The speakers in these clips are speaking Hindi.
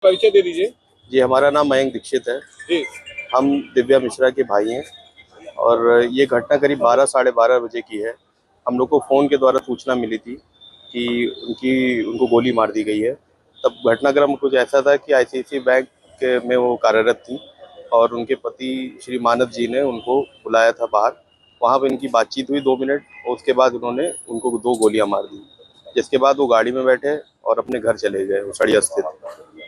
परिचय दे दीजिए। जी, हमारा नाम मयंक दीक्षित है। जी। हम दिव्या मिश्रा के भाई हैं और ये घटना करीब 12 साढ़े 12 बजे की है। हम लोग को फ़ोन के द्वारा सूचना मिली थी कि उनको गोली मार दी गई है। तब घटनाक्रम कुछ ऐसा था कि आईसीआईसीआई बैंक में वो कार्यरत थी और उनके पति श्री मानव जी ने उनको बुलाया था बाहर। वहाँ पे इनकी बातचीत हुई 2 मिनट और उसके बाद उन्होंने उनको 2 गोलियाँ मार दी, जिसके बाद वो गाड़ी में बैठे और अपने घर चले गए उसड़िया स्थित।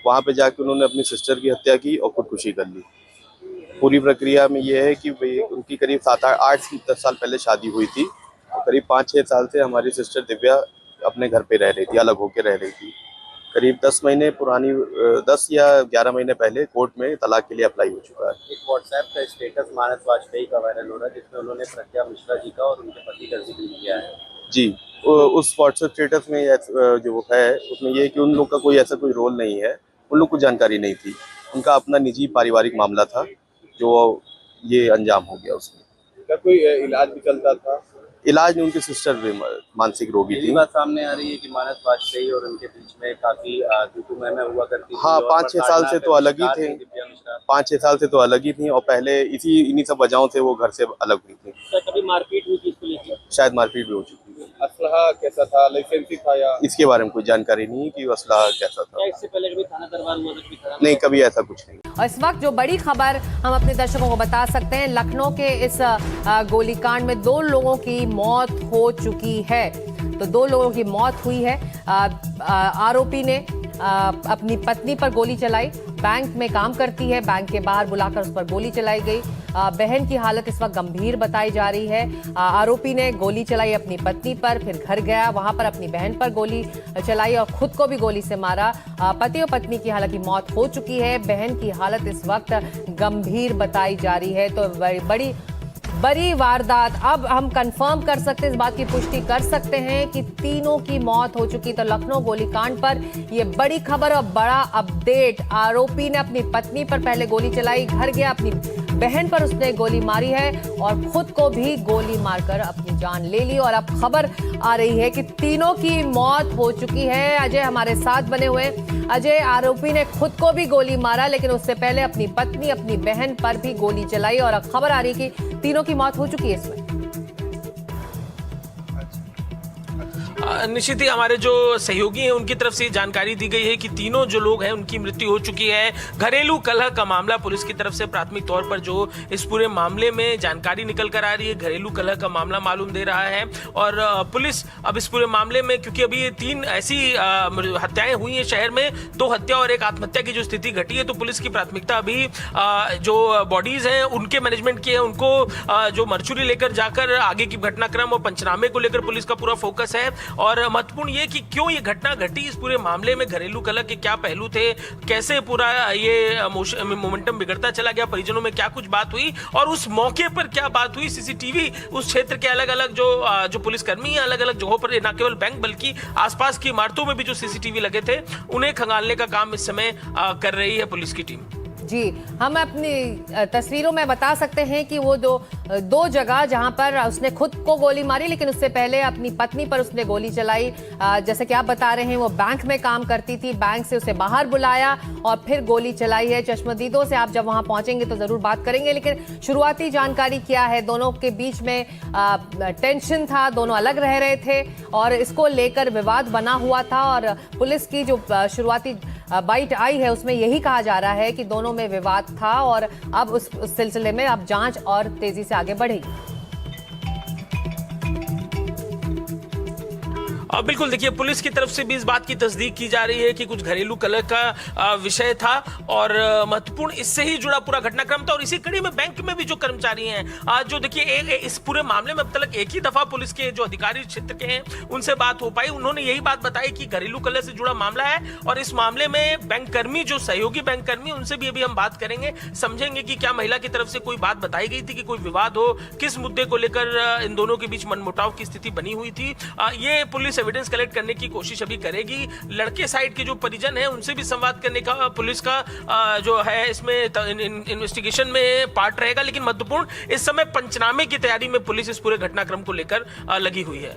वहाँ पे जाके उन्होंने अपनी सिस्टर की हत्या की और खुदकुशी कर ली। पूरी प्रक्रिया में ये है कि उनकी करीब 7-8-10 साल पहले शादी हुई थी और करीब 5-6 साल से हमारी सिस्टर दिव्या अपने घर पे रह रही थी, अलग होकर रह रही थी। करीब 10 महीने पुरानी 10 या 11 महीने पहले कोर्ट में तलाक के लिए अप्लाई हो चुका है। एक व्हाट्सएप का स्टेटस मानस वाजपेयी का वायरल हो रहा है जिसमें उन्होंने प्रज्ञा मिश्रा जी का और उनके पति का जिक्र किया है। जी, उस व्हाट्सएप स्टेटस में जो है उसमें ये है कि उन लोग का कोई ऐसा कोई रोल नहीं है, उन लोग को जानकारी नहीं थी। उनका अपना निजी पारिवारिक मामला था जो ये अंजाम हो गया उसमें। क्या कोई इलाज भी चलता था? इलाज में उनकी सिस्टर भी मानसिक रोगी यही थी। बात सामने आ रही है कि मानस वाजपेयी और उनके बीच में काफी तू-तू-मैं-मैं हुआ करती थी। हाँ, और 5-6 साल से तो अलग ही थे। दिव्या मिश्रा 5-6 साल से तो अलग ही थी और पहले इन्हीं सब वजहों से वो घर से अलग हुई थी। क्या कभी मारपीट हुई थी इसको लेकर? शायद मारपीट भी हो चुकी थी। असलहा कैसा था? लाइसेंसी था या? इसके बारे में कोई जानकारी नहीं है कि वो असलहा कैसा था। क्या इससे पहले कभी थाना दरबार हुआ था? नहीं, कभी ऐसा कुछ नहीं। और इस वक्त जो बड़ी खबर हम अपने दर्शकों को बता सकते हैं, लखनऊ के इस गोलीकांड में 2 लोगों की मौत हो चुकी है। तो 2 लोगों की मौत हुई है। आरोपी ने अपनी पत्नी पर गोली चलाई। बैंक में काम करती है, बैंक के बाहर बुलाकर उस पर गोली चलाई गई। बहन की हालत इस वक्त गंभीर बताई जा रही है। आरोपी ने गोली चलाई अपनी पत्नी पर, फिर घर गया, वहां पर अपनी बहन पर गोली चलाई और खुद को भी गोली से मारा। पति और पत्नी की हालांकि मौत हो चुकी है, बहन की हालत इस वक्त गंभीर बताई जा रही है। तो बड़ी वारदात। अब हम कंफर्म कर सकते हैं, इस बात की पुष्टि कर सकते हैं कि तीनों की मौत हो चुकी। तो लखनऊ गोलीकांड पर ये बड़ी खबर और बड़ा अपडेट। आरोपी ने अपनी पत्नी पर पहले गोली चलाई, घर गया, अपनी बहन पर उसने गोली मारी है और खुद को भी गोली मारकर अपनी जान ले ली। और अब खबर आ रही है कि तीनों की मौत हो चुकी है। अजय हमारे साथ बने हुए। अजय, आरोपी ने खुद को भी गोली मारा लेकिन उससे पहले अपनी पत्नी, अपनी बहन पर भी गोली चलाई और अब खबर आ रही है कि तीनों की मौत हो चुकी है इसमें। निश्चित ही हमारे जो सहयोगी हैं उनकी तरफ से जानकारी दी गई है कि तीनों जो लोग हैं उनकी मृत्यु हो चुकी है। घरेलू कलह का मामला पुलिस की तरफ से प्राथमिक तौर पर जो इस पूरे मामले में जानकारी निकल कर आ रही है, घरेलू कलह का मामला मालूम दे रहा है। और पुलिस अब इस पूरे मामले में, क्योंकि अभी 3 ऐसी हत्याएं हुई हैं शहर में, 2 हत्या और एक आत्महत्या की जो स्थिति घटी है, तो पुलिस की प्राथमिकता अभी जो बॉडीज हैं उनके मैनेजमेंट की है, उनको जो मर्चुरी लेकर जाकर आगे की घटनाक्रम और पंचनामे को लेकर पुलिस का पूरा फोकस है। और महत्वपूर्ण ये कि क्यों ये घटना घटी, इस पूरे मामले में घरेलू कलह के क्या पहलू थे, कैसे पूरा ये मोमेंटम बिगड़ता चला गया, परिजनों में क्या कुछ बात हुई और उस मौके पर क्या बात हुई। सीसीटीवी उस क्षेत्र के अलग अलग जो पुलिसकर्मी हैं, अलग अलग जगहों पर, न केवल बैंक बल्कि आसपास की इमारतों में भी जो सीसीटीवी लगे थे, उन्हें खंगालने का काम इस समय कर रही है पुलिस की टीम। जी, हम अपनी तस्वीरों में बता सकते हैं कि वो 2 जगह जहां पर उसने खुद को गोली मारी लेकिन उससे पहले अपनी पत्नी पर उसने गोली चलाई। जैसे कि आप बता रहे हैं, वो बैंक में काम करती थी, बैंक से उसे बाहर बुलाया और फिर गोली चलाई है। चश्मदीदों से आप जब वहां पहुंचेंगे तो जरूर बात करेंगे, लेकिन शुरुआती जानकारी क्या है? दोनों के बीच में टेंशन था, दोनों अलग रह रहे थे और इसको लेकर विवाद बना हुआ था। और पुलिस की जो शुरुआती बाइट आई है उसमें यही कहा जा रहा है कि दोनों में विवाद था और अब उस सिलसिले में अब जांच और तेजी से आगे बढ़ेगी। बिल्कुल, देखिए पुलिस की तरफ से भी इस बात की तस्दीक की जा रही है कि कुछ घरेलू कलह का विषय था और महत्वपूर्ण इससे ही जुड़ा पूरा घटनाक्रम था। और इसी कड़ी में बैंक में भी जो कर्मचारी हैं, जो देखिए इस पूरे मामले में अब तक एक ही दफा पुलिस के जो अधिकारी क्षेत्र के हैं उनसे बात हो पाई। उन्होंने यही बात बताई कि घरेलू कलह से जुड़ा मामला है और इस मामले में बैंक कर्मी, जो सहयोगी बैंक कर्मी, उनसे भी अभी हम बात करेंगे, समझेंगे कि क्या महिला की तरफ से कोई बात बताई गई थी कि कोई विवाद हो, किस मुद्दे को लेकर इन दोनों के बीच मनमुटाव की स्थिति बनी हुई थी। ये पुलिस एविडेंस कलेक्ट करने की कोशिश अभी करेगी। लड़के साइड के जो परिजन हैं उनसे भी संवाद करने का पुलिस का जो है इसमें इन्वेस्टिगेशन में पार्ट रहेगा। लेकिन महत्वपूर्ण इस समय पंचनामे की तैयारी में पुलिस इस पूरे घटनाक्रम को लेकर लगी हुई है।